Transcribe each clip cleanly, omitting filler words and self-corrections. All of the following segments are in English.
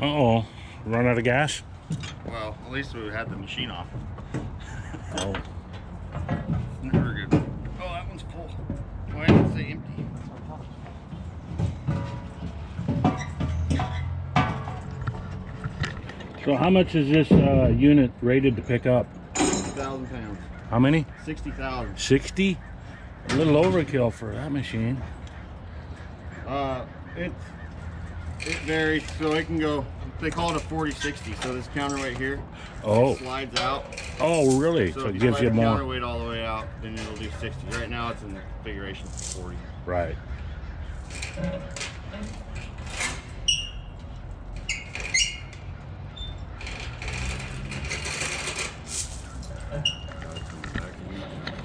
Uh-oh. Run out of gas? Well, at least we had the machine off. Oh. Never good. Oh, that one's full. Why did it say empty? So how much is this unit rated to pick up? 60,000 pounds. How many? 60,000. 60? A little overkill for that machine. It varies, so it can go. They call it a 40-60. So this counterweight here, Oh. it slides out. Oh, really? So if it gives slide you the more. counterweight all the way out, then it'll do 60. Right now, it's in the configuration for 40. Right.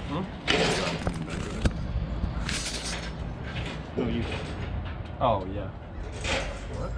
Huh? No, you. Oh yeah. What?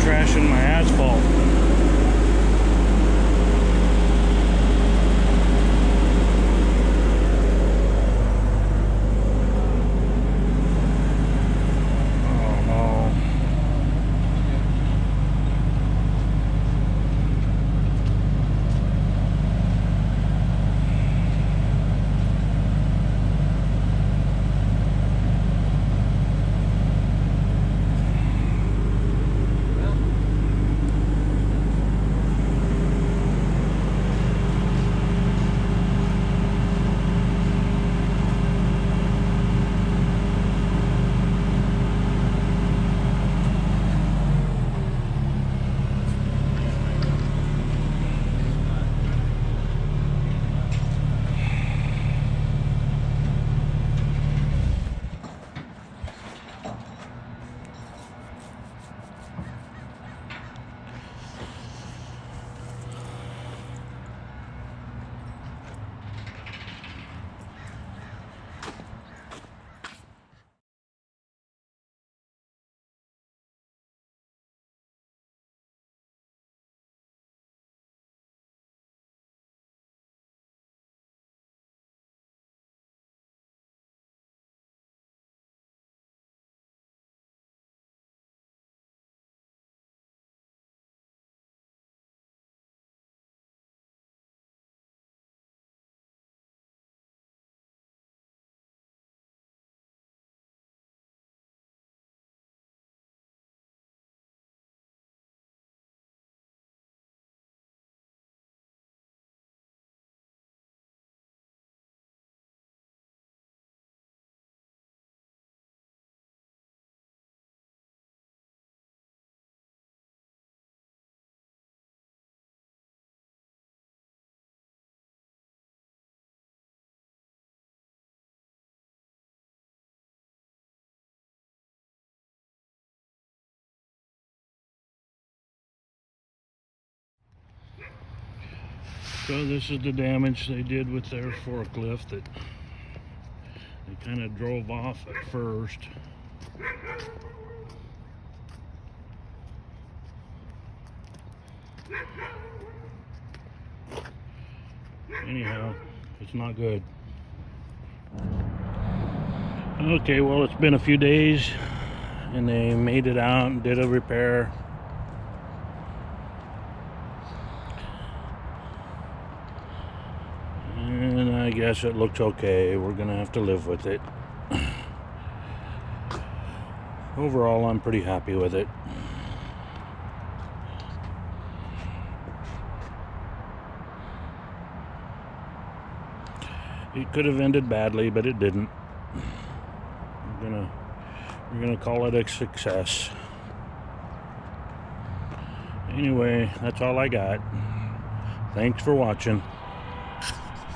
Trashing my asphalt. Oh no. So this is the damage they did with their forklift that they kind of drove off at first. Anyhow, it's not good. Okay, well, it's been a few days and they made it out and did a repair. And I guess it looks okay. We're gonna have to live with it. Overall, I'm pretty happy with it. It could have ended badly, but it didn't. We're gonna call it a success. Anyway, that's all I got. Thanks for watching.